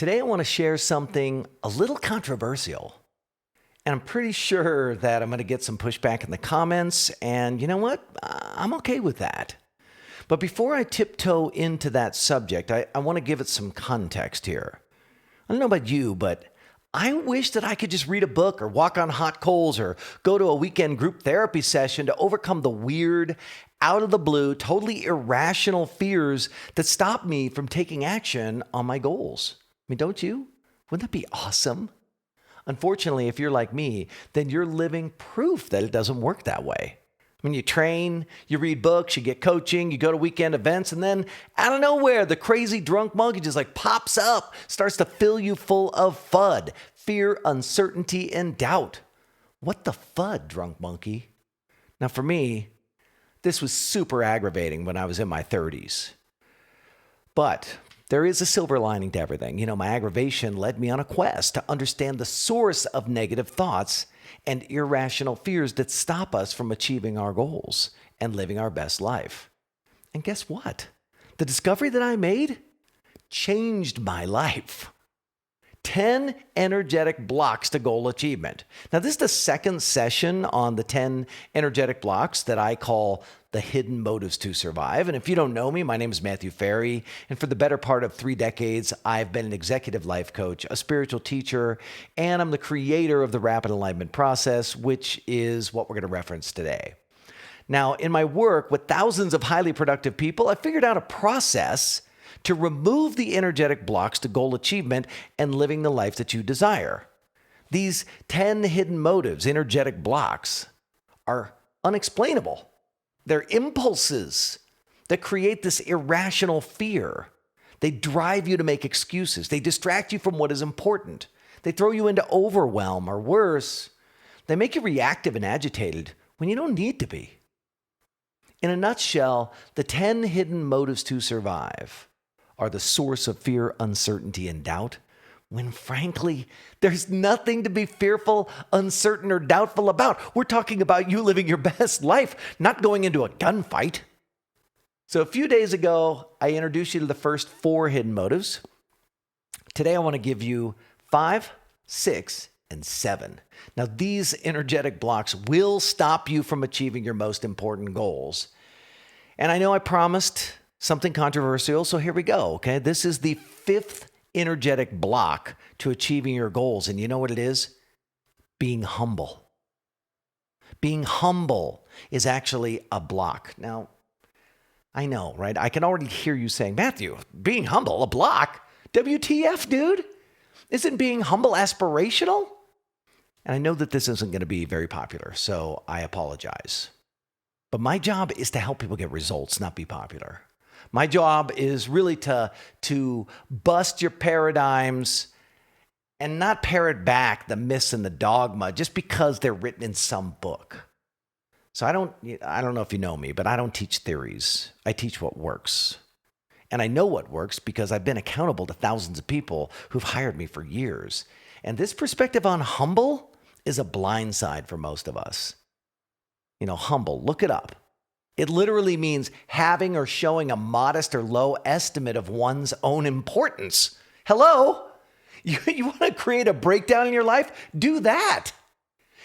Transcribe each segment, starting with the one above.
Today, I want to share something a little controversial. And I'm pretty sure that I'm going to get some pushback in the comments. And you know what? I'm okay with that. But before I tiptoe into that subject, I want to give it some context here. I don't know about you, but I wish that I could just read a book or walk on hot coals or go to a weekend group therapy session to overcome the weird, out of the blue, totally irrational fears that stop me from taking action on my goals. I mean, don't you? Wouldn't that be awesome? Unfortunately, if you're like me, then you're living proof that it doesn't work that way. When you train, you read books, you get coaching, you go to weekend events, and then out of nowhere, the crazy drunk monkey just like pops up, starts to fill you full of FUD, fear, uncertainty, and doubt. What the FUD, drunk monkey? Now for me, this was super aggravating when I was in my 30s. But there is a silver lining to everything. You know, my aggravation led me on a quest to understand the source of negative thoughts and irrational fears that stop us from achieving our goals and living our best life. And guess what? The discovery that I made changed my life. 10 energetic blocks to goal achievement. Now, this is the second session on the 10 energetic blocks that I call the hidden motives to survive. And if you don't know me, my name is Matthew Ferry. And for the better part of 3 decades, I've been an executive life coach, a spiritual teacher, and I'm the creator of the Rapid Alignment Process, which is what we're going to reference today. Now, in my work with thousands of highly productive people, I figured out a process to remove the energetic blocks to goal achievement and living the life that you desire. These 10 hidden motives, energetic blocks, are unexplainable. They're impulses that create this irrational fear. They drive you to make excuses. They distract you from what is important. They throw you into overwhelm, or worse, they make you reactive and agitated when you don't need to be. In a nutshell, the 10 hidden motives to survive are the source of fear, uncertainty, and doubt, when frankly, there's nothing to be fearful, uncertain, or doubtful about. We're talking about you living your best life, not going into a gunfight. So a few days ago, I introduced you to the first 4 hidden motives. Today, I want to give you 5, 6, and 7. Now, these energetic blocks will stop you from achieving your most important goals. And I know I promised something controversial, so here we go, okay? This is the 5th energetic block to achieving your goals, and you know what it is? Being humble. Being humble is actually a block. Now, I know, right? I can already hear you saying, Matthew, being humble, a block? WTF, dude? Isn't being humble aspirational? And I know that this isn't going to be very popular, so I apologize. But my job is to help people get results, not be popular. My job is really to bust your paradigms and not parrot back the myths and the dogma just because they're written in some book. So I don't know if you know me, but I don't teach theories. I teach what works. And I know what works because I've been accountable to thousands of people who've hired me for years. And this perspective on humble is a blind side for most of us. You know, humble, look it up. It literally means having or showing a modest or low estimate of one's own importance. Hello? You want to create a breakdown in your life? Do that.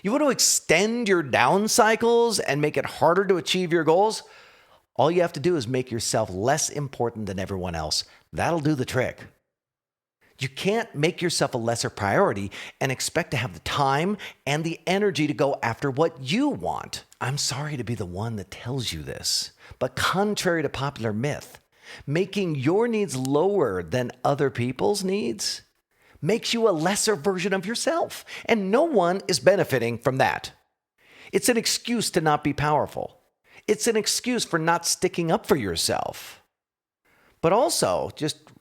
You want to extend your down cycles and make it harder to achieve your goals? All you have to do is make yourself less important than everyone else. That'll do the trick. You can't make yourself a lesser priority and expect to have the time and the energy to go after what you want. I'm sorry to be the one that tells you this, but contrary to popular myth, making your needs lower than other people's needs makes you a lesser version of yourself, and no one is benefiting from that. It's an excuse to not be powerful. It's an excuse for not sticking up for yourself. But also,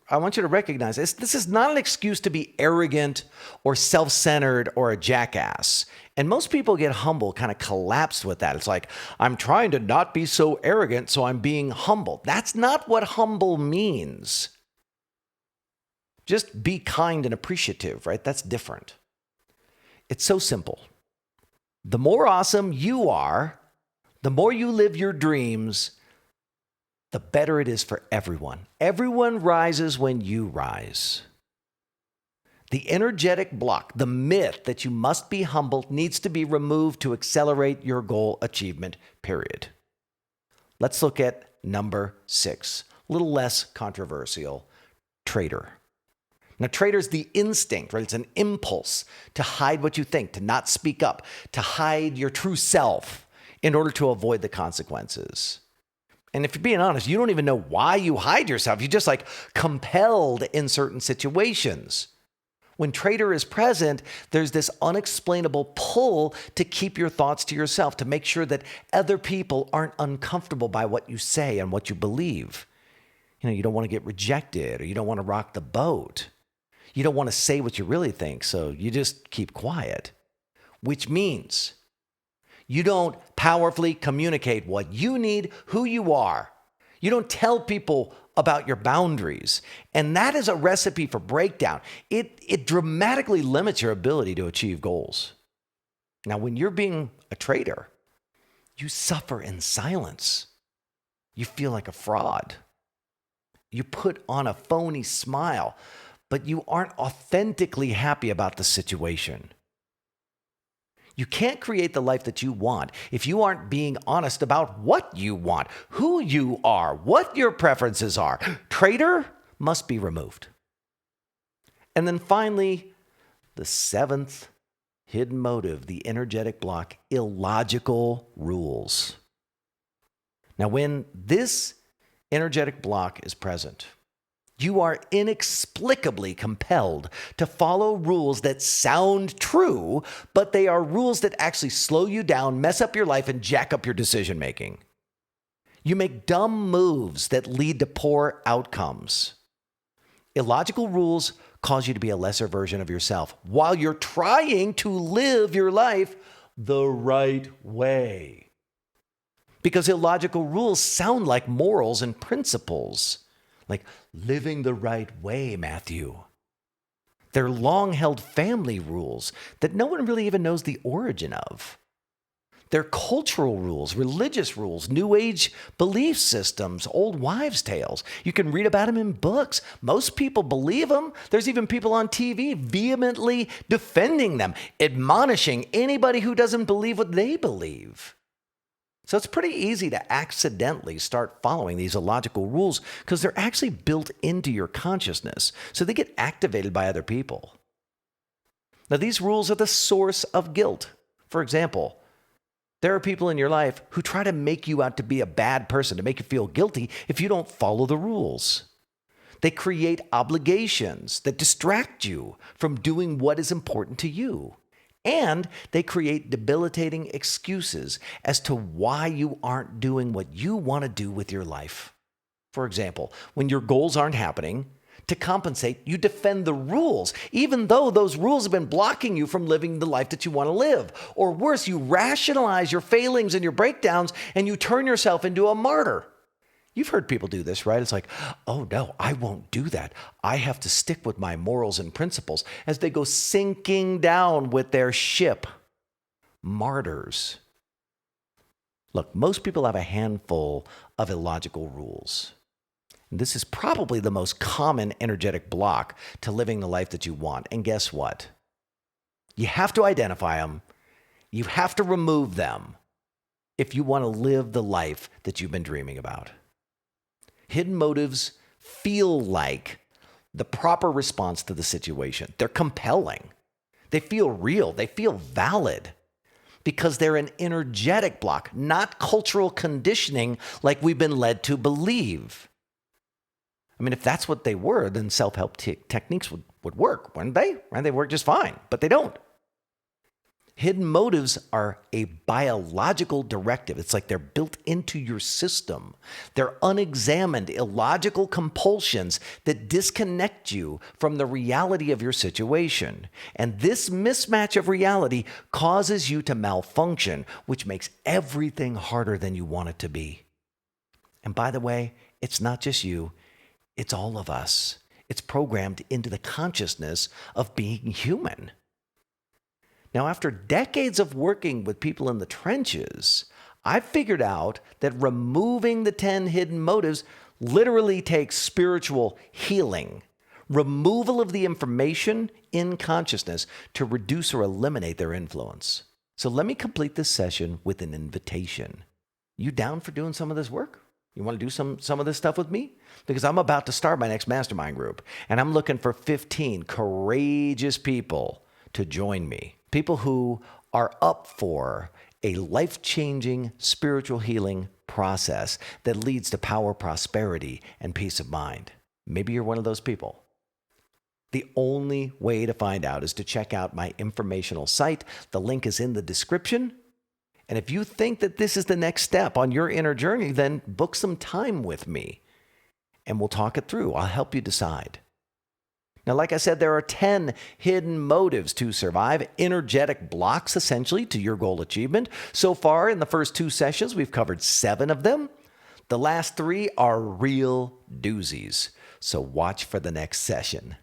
I want you to recognize this is not an excuse to be arrogant or self-centered or a jackass. And most people get humble, kind of collapsed with that. It's like, I'm trying to not be so arrogant, so I'm being humble. That's not what humble means. Just be kind and appreciative, right? That's different. It's so simple. The more awesome you are, the more you live your dreams, the better it is for everyone. Everyone rises when you rise. The energetic block, the myth that you must be humble, needs to be removed to accelerate your goal achievement, period. Let's look at number 6, a little less controversial, traitor. Now, traitor is the instinct, right? It's an impulse to hide what you think, to not speak up, to hide your true self in order to avoid the consequences. And if you're being honest, you don't even know why you hide yourself. You're just like compelled in certain situations. When traitor is present, there's this unexplainable pull to keep your thoughts to yourself, to make sure that other people aren't uncomfortable by what you say and what you believe. You don't want to get rejected, or you don't want to rock the boat. You don't want to say what you really think, so you just keep quiet, which means you don't powerfully communicate what you need, who you are. You don't tell people about your boundaries. And that is a recipe for breakdown. It dramatically limits your ability to achieve goals. Now, when you're being a traitor, you suffer in silence. You feel like a fraud. You put on a phony smile, but you aren't authentically happy about the situation. You can't create the life that you want if you aren't being honest about what you want, who you are, what your preferences are. Traitor must be removed. And then finally, the 7th hidden motive, the energetic block, illogical rules. Now, when this energetic block is present, you are inexplicably compelled to follow rules that sound true, but they are rules that actually slow you down, mess up your life, and jack up your decision making. You make dumb moves that lead to poor outcomes. Illogical rules cause you to be a lesser version of yourself while you're trying to live your life the right way. Because illogical rules sound like morals and principles. Like living the right way, Matthew. They're long-held family rules that no one really even knows the origin of. They're cultural rules, religious rules, New Age belief systems, old wives' tales. You can read about them in books. Most people believe them. There's even people on TV vehemently defending them, admonishing anybody who doesn't believe what they believe. So it's pretty easy to accidentally start following these illogical rules because they're actually built into your consciousness. So they get activated by other people. Now, these rules are the source of guilt. For example, there are people in your life who try to make you out to be a bad person, to make you feel guilty if you don't follow the rules. They create obligations that distract you from doing what is important to you. And they create debilitating excuses as to why you aren't doing what you want to do with your life. For example, when your goals aren't happening, to compensate, you defend the rules, even though those rules have been blocking you from living the life that you want to live. Or worse, you rationalize your failings and your breakdowns, and you turn yourself into a martyr. You've heard people do this, right? It's like, oh no, I won't do that. I have to stick with my morals and principles as they go sinking down with their ship. Martyrs. Look, most people have a handful of illogical rules. This is probably the most common energetic block to living the life that you want. And guess what? You have to identify them. You have to remove them if you want to live the life that you've been dreaming about. Hidden motives feel like the proper response to the situation. They're compelling. They feel real. They feel valid because they're an energetic block, not cultural conditioning like we've been led to believe. I mean, if that's what they were, then self-help techniques would work, wouldn't they? Right? They work just fine, but they don't. Hidden motives are a biological directive. It's like they're built into your system. They're unexamined, illogical compulsions that disconnect you from the reality of your situation. And this mismatch of reality causes you to malfunction, which makes everything harder than you want it to be. And by the way, it's not just you, it's all of us. It's programmed into the consciousness of being human. Now, after decades of working with people in the trenches, I've figured out that removing the 10 hidden motives literally takes spiritual healing. removal of the information in consciousness to reduce or eliminate their influence. So let me complete this session with an invitation. You down for doing some of this work? You want to do some of this stuff with me? Because I'm about to start my next mastermind group, and I'm looking for 15 courageous people to join me. People who are up for a life-changing spiritual healing process that leads to power, prosperity, and peace of mind. Maybe you're one of those people. The only way to find out is to check out my informational site. The link is in the description. And if you think that this is the next step on your inner journey, then book some time with me and we'll talk it through. I'll help you decide. Now, like I said, there are 10 hidden motives to survive, energetic blocks essentially to your goal achievement. So far in the first 2 sessions, we've covered 7 of them. The last 3 are real doozies. So watch for the next session.